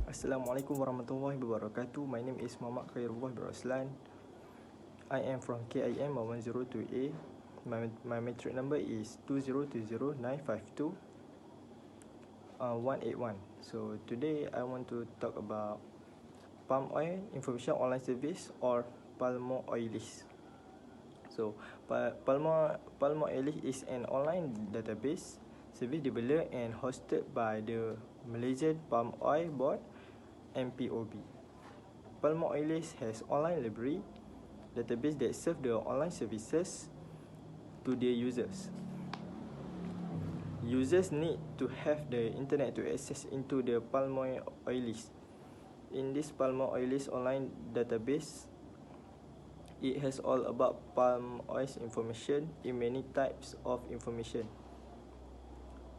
Assalamualaikum warahmatullahi wabarakatuh. My name is Muhammad KHAIRULLAH bin ROSLAN. I am from KIM102A. My metric number is 2020952 181. So today I want to talk about palm oil information online service or palm oil list. So palm oil list is an online database service developed and hosted by the Malaysian Palm Oil Board MPOB. Palm oil list has online library database that serve the online services to their users. Users need to have the internet to access into the palm oil list. In this palm oil list online database, it has all about palm oil's information in many types of information.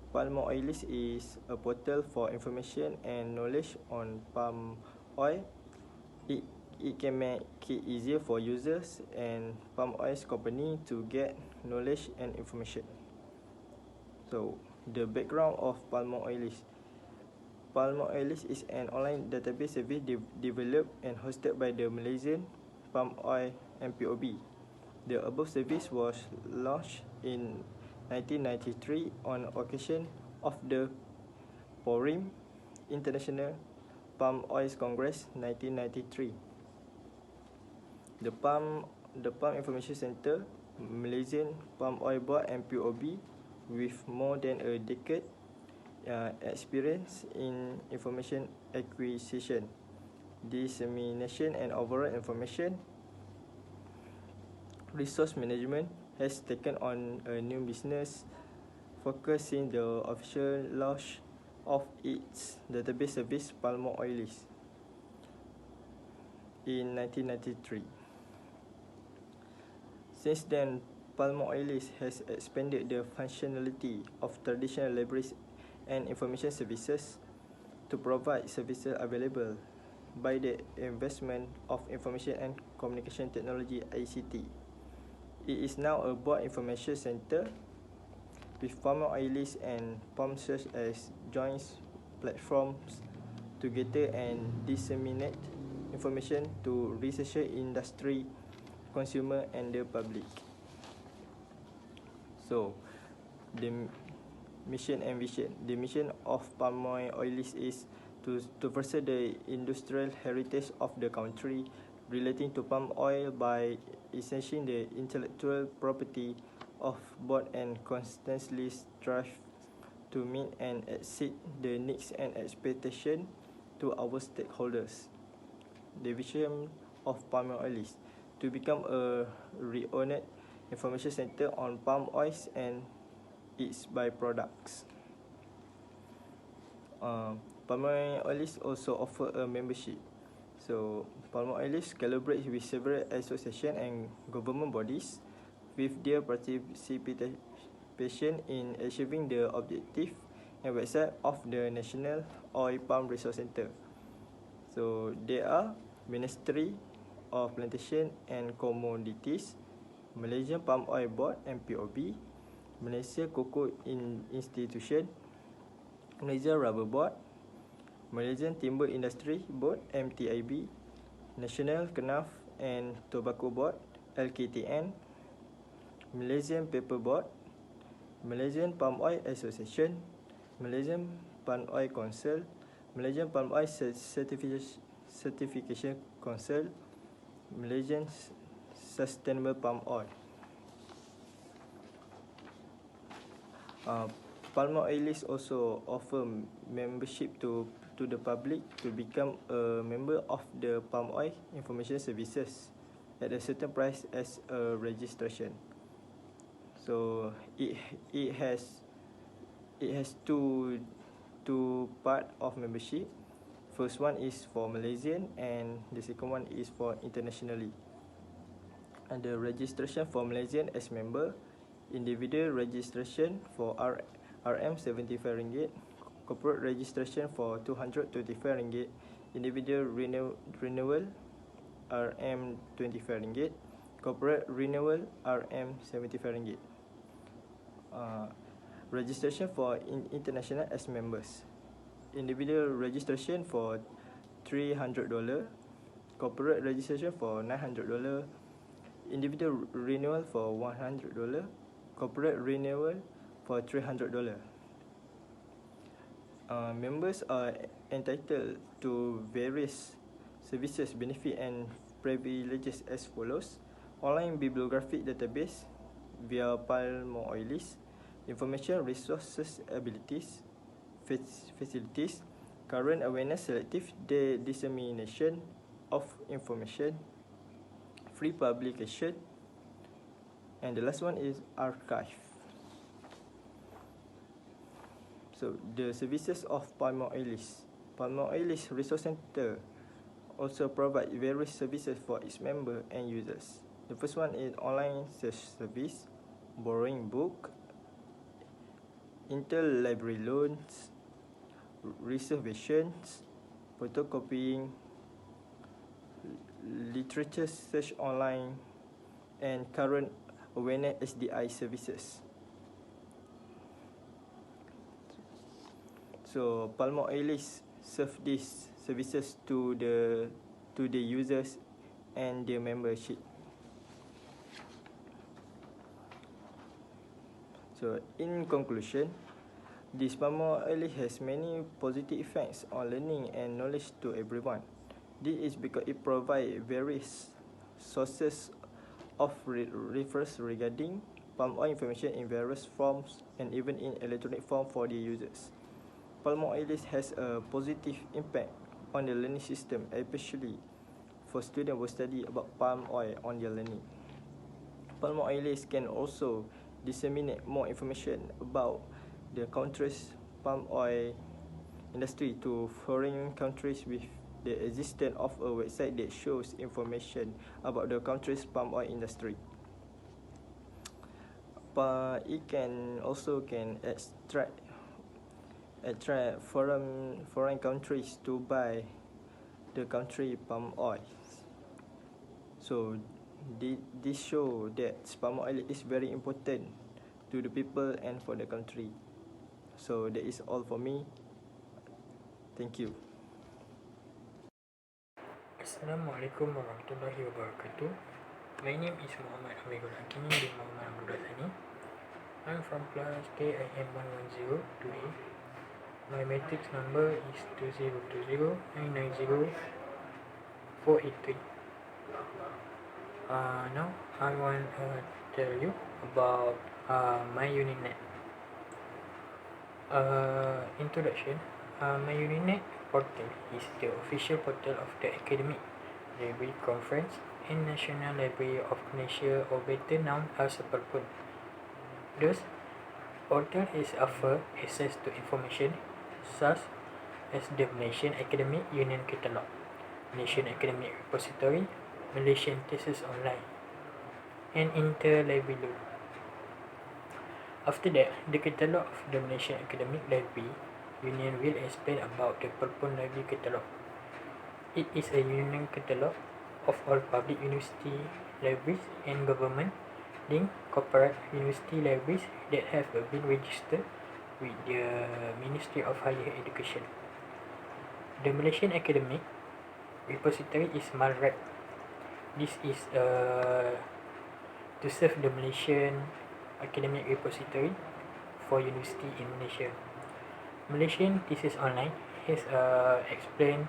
Palm oil list is a portal for information and knowledge on palm oil. It can make it easier for users and palm oil company to get knowledge and information. So, the background of palm oil list. Palm oil list is an online database service developed and hosted by the Malaysian Palm Oil MPOB. The above service was launched in 1993 on occasion of the PORIM International Palm Oil Congress 1993. The Palm Information Center, Malaysian Palm Oil Board MPOB, with more than a decade experience in information acquisition, dissemination and overall information resource management, has taken on a new business focus since the official launch of its database service Palm Oil List in 1993. Since then, Palm Oil List has expanded the functionality of traditional libraries and information services to provide services available by the investment of Information and Communication Technology ICT. It is now a board information center with Palm Oil List and Palm Search as joint platforms to gather and disseminate information to researcher, industry, consumer and the public. So, the mission and vision. The mission of Palm Oil List is to preserve the industrial heritage of the country relating to palm oil by essentially the intellectual property of board and constantly strive to meet and exceed the needs and expectations to our stakeholders. The vision of Palm Oil List to become a renowned information center on palm oils and its byproducts. Palm Oil List also offer a membership. So, Palm Oil List collaborates with several associations and government bodies with their participation in achieving the objective and website of the National Oil Palm Resource Centre. So, there are Ministry of Plantation and Commodities, Malaysian Palm Oil Board MPOB, Malaysia Cocoa Institution, Malaysia Rubber Board, Malaysian Timber Industry Board MTIB, National Knife and Tobacco Board LKTN, Malaysian Paper Board, Malaysian Palm Oil Association, Malaysian Palm Oil Council, Malaysian Palm Oil Certification Council, Malaysian Sustainable Palm Oil. Palm Oil List also offer membership to the public to become a member of the Palm Oil Information Services at a certain price as a registration. So it has two part of membership. First one is for Malaysian and the second one is for internationally. And the registration for Malaysian as member, individual registration for RM 75 ringgit, corporate registration for 225 ringgit, individual renewal RM 25 ringgit, corporate renewal RM 75 ringgit. Registration for international as members. Individual registration for $300, corporate registration for $900, individual renewal for $100, corporate renewal for $300. Members are entitled to various services, benefits and privileges as follows: online bibliographic database via palm oil list, information resources abilities, facilities, current awareness, selective dissemination of information, free publication, and the last one is archive. So the services of palm oil list. Palm oil list resource center also provide various services for its member and users. The first one is online search service, borrowing book, interlibrary loans, reservations, photocopying, literature search online, and current awareness SDI services. So palm oil list serve these services to the users and their membership. So in conclusion, this palm oil list has many positive effects on learning and knowledge to everyone. This is because it provides various sources of reference regarding palm oil information in various forms and even in electronic form for the users. Palm oil list has a positive impact on the learning system, especially for students who study about palm oil on their learning. Palm oil list can also disseminate more information about the country's palm oil industry to foreign countries with the existence of a website that shows information about the country's palm oil industry. It can also attract foreign countries to buy the country palm oil. So this show that palm oil is very important to the people and for the country. So that is all for me. Thank you. Assalamualaikum warahmatullahi wabarakatuh. My name is Muhammad AMIRUL HAKIMIE bin Muhammad ABDULLAH SANI. I'm from class KHAIRULLAH 2A. My matrix number is 2020-990-483. Now I want to tell you about my Uninet. Introduction. My Uninet portal is the official portal of the Academic Library Conference and National Library of Malaysia, or better known as Perpun. Thus, portal is offer access to information such as the Malaysian Academic Union Catalogue, Malaysian Academic Repository, Malaysian Thesis Online, and interlibrary loan. After that, the catalogue of the Malaysian Academic Library Union will explain about the Perpun Library Catalogue. It is a union catalogue of all public university libraries and government-linked corporate university libraries that have been registered with the Ministry of Higher Education. The Malaysian Academic Repository is MALREP. This is to serve the Malaysian Academic Repository for university in Malaysia. Malaysian Thesis Online has explained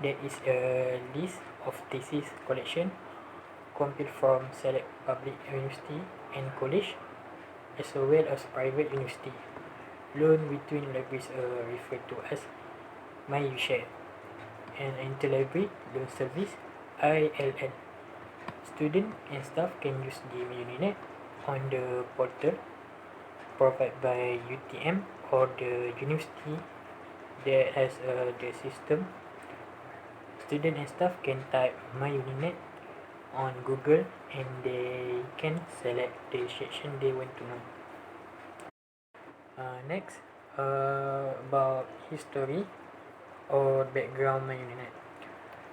there is a list of thesis collection compiled from select public university and college, as well as private university. Loan between libraries are referred to as MyUshare, and interlibrary loan service ILL. Student and staff can use the Uninet on the portal provided by UTM or the university that has the system. Student and staff can type MyUninet on Google and they can select the section they want to know. Next, about history or background MyUninet.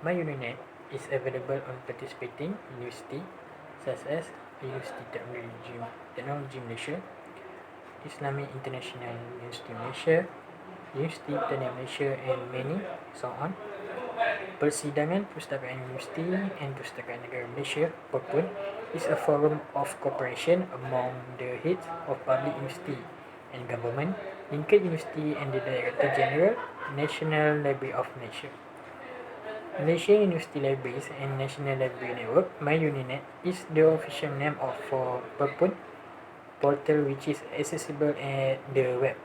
MyUninet is available on participating university such as University Technology Malaysia, Islamic International University Malaysia, Universiti Tanian Malaysia and many so on. Persidangan Pustakaan Universiti and Pustakaan Negara Malaysia (PERPUN) is a forum of cooperation among the heads of public university and government, linked university and the Director General, National Library of Malaysia. Malaysian University Libraries and National Library Network (MyUniNet) is the official name of for PERPUN portal, which is accessible at the web.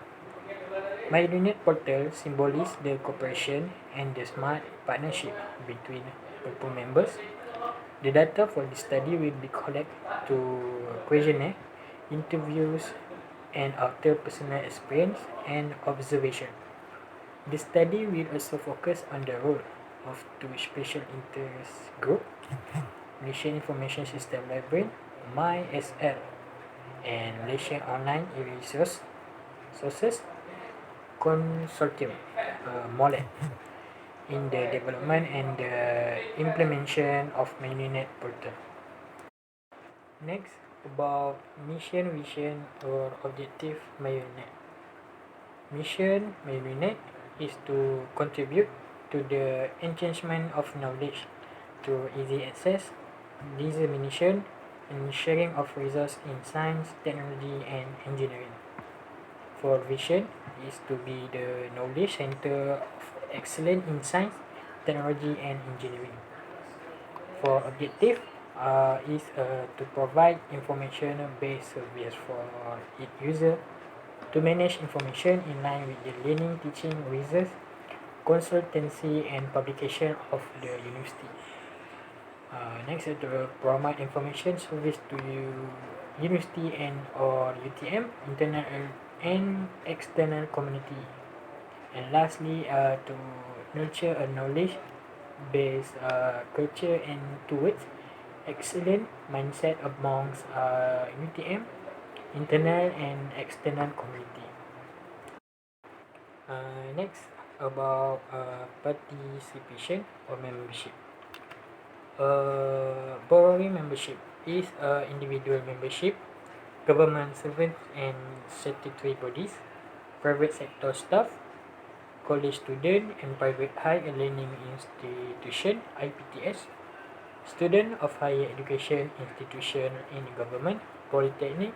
MyUniNet portal symbolizes the cooperation and the smart partnership between PERPUN members. The data for this study will be collected to questionnaire, interviews, and after personal experience and observation. The study will also focus on the role of two special interest group, Malaysian Information System Library (MySL) and Malaysian Online E-Resource Sources Consortium (MOHD) in the development and the implementation of MyUniNet portal. Next, about mission, vision, or objective MyUniNet. Mission MyUniNet is to contribute to the enhancement of knowledge through easy access, dissemination, and sharing of resources in science, technology, and engineering. For vision is to be the knowledge center of excellence in science, technology, and engineering. For objective is to provide information-based service for its user, to manage information in line with the learning, teaching, research, consultancy, and publication of the university. Next, to provide information service to university and or UTM, internal and external community. And lastly, to nurture a knowledge-based culture and towards excellent mindset amongst UTM, internal and external community. Next, about participation or membership. Borrowing membership is individual membership, government servants and statutory bodies, private sector staff, college student and private higher learning institution (IPTS), student of higher education institution in government, polytechnic,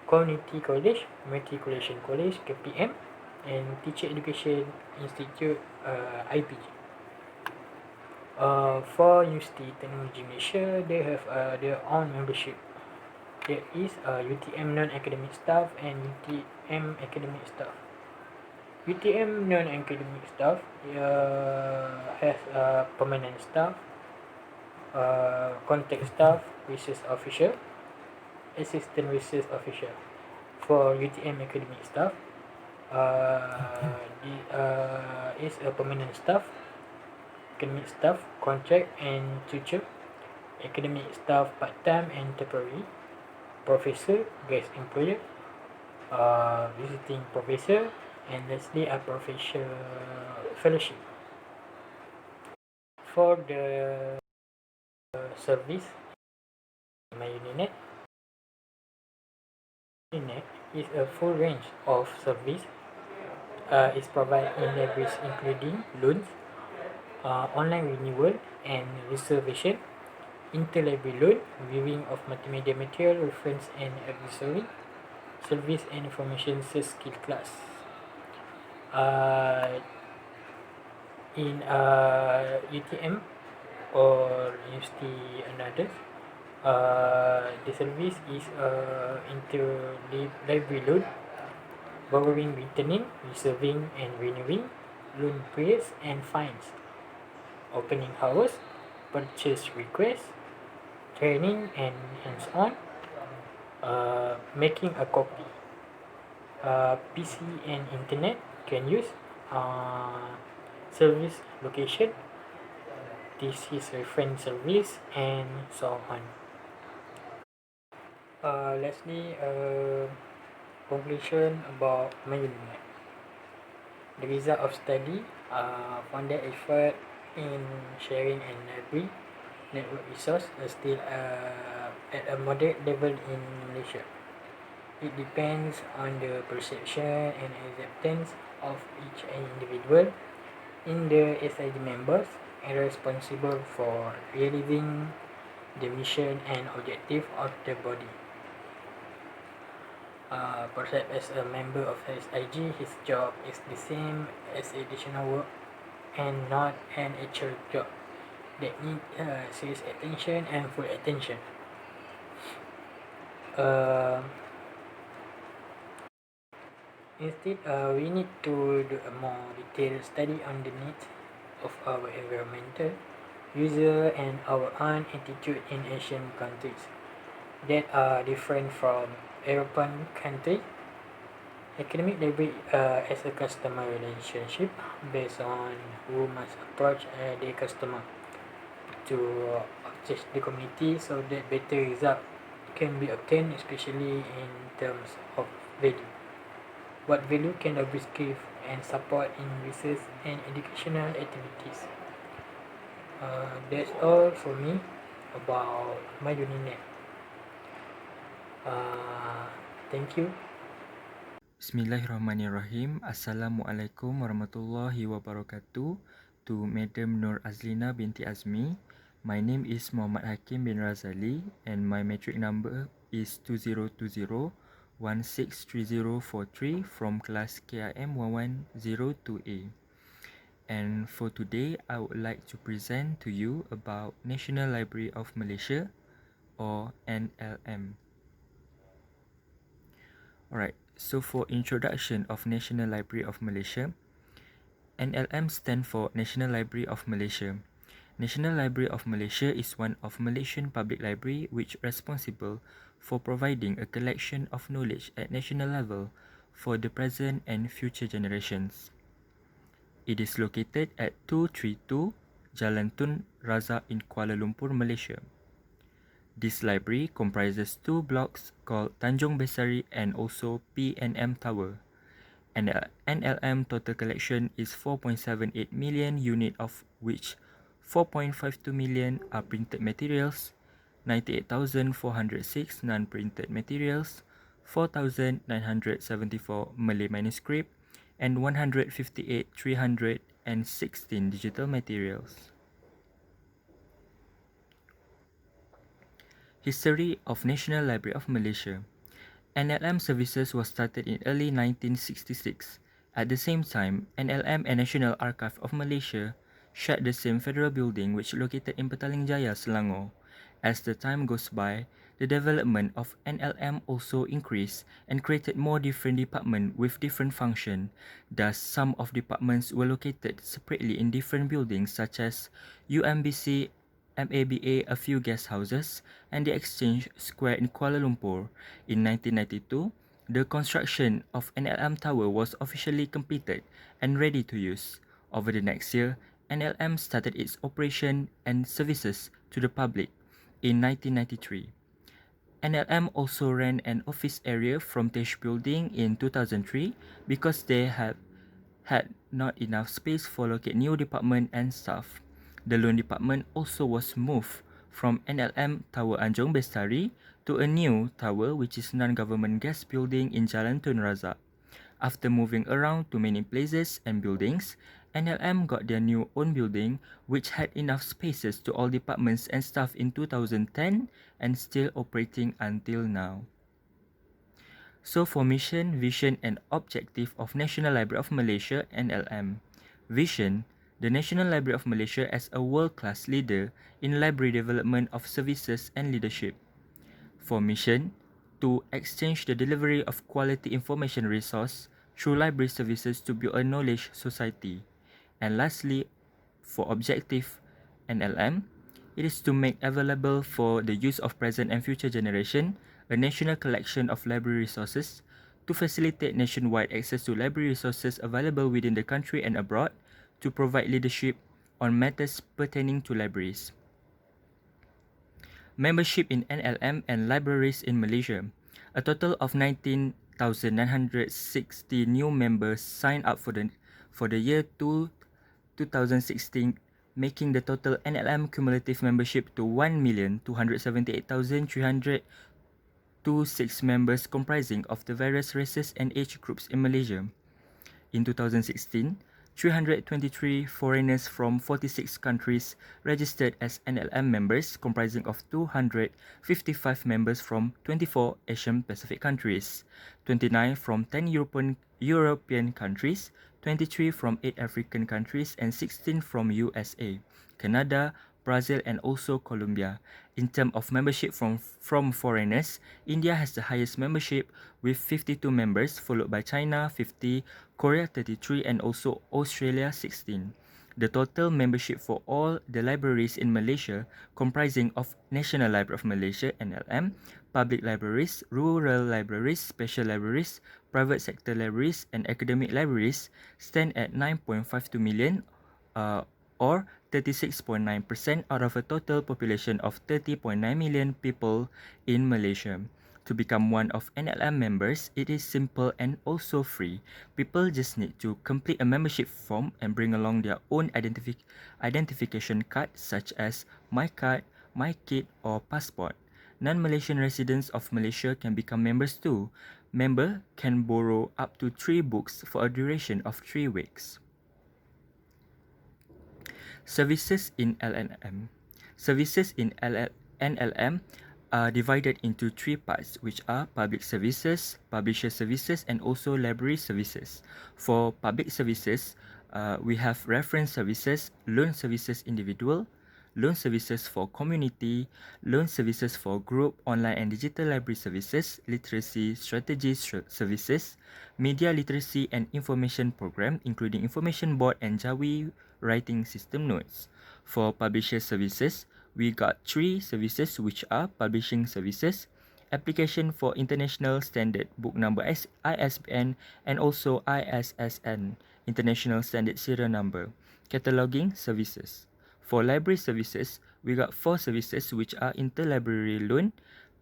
community college, matriculation college (KPM), and teacher education institute (IPG). For University Technology Malaysia, they have their own membership. There is UTM non-academic staff and UTM academic staff. UTM non-academic staff has permanent staff, contact staff, research officer, assistant research officer. For UTM academic staff, is a permanent staff, academic staff, contract and tutor, academic staff part-time and temporary, professor, guest employer, visiting professor, and lastly a professor fellowship. For the service, MyUniNet is a full range of service. Is provided in libraries including loans, online renewal and reservation, interlibrary loan, viewing of multimedia material, reference and advisory, service and information skill class. In UTM or university and others, the service is interlibrary loan, borrowing, returning, reserving and renewing, loan periods and fines, opening hours, purchase request, training and hands-on, making a copy, PC and internet can use, service location, thesis reference service, and so on. Lastly, conclusion about MyUniNet. The result of study found that effort in sharing and library network resource are still at a moderate level in Malaysia. It depends on the perception and acceptance of each individual in the SIG members and responsible for realizing the mission and objective of the body. Perhaps as a member of SIG, his job is the same as additional work and not an actual job that needs serious attention and full attention. Instead, we need to do a more detailed study on the needs of our environmental user and our own attitude in Asian countries that are different from European countries. Academic library as a customer relationship based on who must approach the customer to access the community so that better result can be obtained, especially in terms of value. What value can libraries give and support in research and educational activities? That's all for me about my UniNet. Thank you. Bismillahirrahmanirrahim. Assalamualaikum warahmatullahi wabarakatuh. To Madam Nur Azlina binti Azmi, my name is Muhammad Hakim bin Razali and my metric number is 2020163043 from class KIM110-2A. And for today, I would like to present to you about National Library of Malaysia or NLM. Alright, so for introduction of National Library of Malaysia, NLM stand for National Library of Malaysia. National Library of Malaysia is one of Malaysian public library which responsible for providing a collection of knowledge at national level for the present and future generations. It is located at 232 Jalan Tun Razak in Kuala Lumpur, Malaysia. This library comprises two blocks called Tanjung Besari and also PNM Tower. And NLM total collection is 4.78 million unit, of which 4.52 million are printed materials, 98,406 non-printed materials, 4,974 Malay manuscript, and 158,316 digital materials. History of National Library of Malaysia. NLM services was started in early 1966. At the same time, NLM and National Archive of Malaysia shared the same federal building which located in Petaling Jaya, Selangor. As the time goes by, the development of NLM also increased and created more different departments with different function. Thus, some of departments were located separately in different buildings such as UMBC, MABA, a few guest houses, and the Exchange Square in Kuala Lumpur. In 1992, the construction of NLM Tower was officially completed and ready to use. Over the next year, NLM started its operation and services to the public in 1993. NLM also ran an office area from Tej Building in 2003 because they had not enough space for locate new department and staff. The loan department also was moved from NLM Tower Anjong Bestari to a new tower which is non-government guest building in Jalan Tun Razak. After moving around to many places and buildings, NLM got their new own building which had enough spaces to all departments and staff in 2010 and still operating until now. So for mission, vision and objective of National Library of Malaysia NLM. Vision, the National Library of Malaysia as a world-class leader in library development of services and leadership. For mission, to exchange the delivery of quality information resource through library services to build a knowledge society. And lastly, for objective NLM, it is to make available for the use of present and future generation a national collection of library resources to facilitate nationwide access to library resources available within the country and abroad, to provide leadership on matters pertaining to libraries. Membership in NLM and libraries in Malaysia. A total of 19,960 new members signed up for the year 2016, making the total NLM cumulative membership to 1,278,300 to 6 members comprising of the various races and age groups in Malaysia. In 2016, 323 foreigners from 46 countries registered as NLM members, comprising of 255 members from 24 Asian Pacific countries, 29 from 10 European countries, 23 from 8 African countries, and 16 from USA, Canada, Brazil, and also Colombia. In terms of membership from foreigners, India has the highest membership with 52 members, followed by China 50, Korea 33, and also Australia 16. The total membership for all the libraries in Malaysia, comprising of National Library of Malaysia (NLM), public libraries, rural libraries, special libraries, private sector libraries, and academic libraries, stand at 9.52 million, or 36.9% out of a total population of 30.9 million people in Malaysia. To become one of NLM members, it is simple and also free. People just need to complete a membership form and bring along their own identification card such as My Card, My Kit, or Passport. Non-Malaysian residents of Malaysia can become members too. Member can borrow up to 3 books for a duration of 3 weeks. Services in LNM. Services in NLM are divided into 3 parts, which are public services, publisher services, and also library services. For public services, we have reference services, loan services individual, loan services for community, loan services for group, online and digital library services, literacy strategy services, media literacy and information program, including information board and Jawi writing system notes. For publisher services, we got 3 services, which are publishing services, application for international standard book number ISBN, and also ISSN, international standard serial number, cataloging services. For library services, we got 4 services, which are interlibrary loan,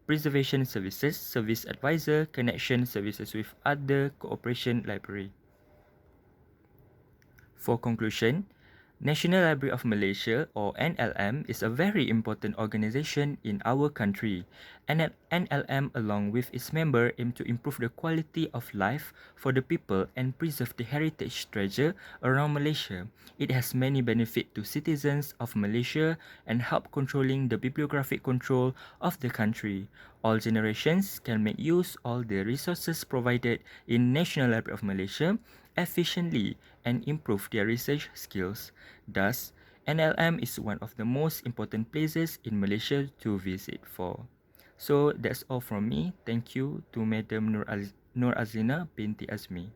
preservation services, service advisor, connection services with other cooperation library. For conclusion, National Library of Malaysia, or NLM, is a very important organisation in our country. NLM, along with its member, aim to improve the quality of life for the people and preserve the heritage treasure around Malaysia. It has many benefits to citizens of Malaysia and help controlling the bibliographic control of the country. All generations can make use of the resources provided in National Library of Malaysia efficiently and improve their research skills. Thus, NLM is one of the most important places in Malaysia to visit for. So that's all from me. Thank you to Madam Nur Azlina binti Azmi.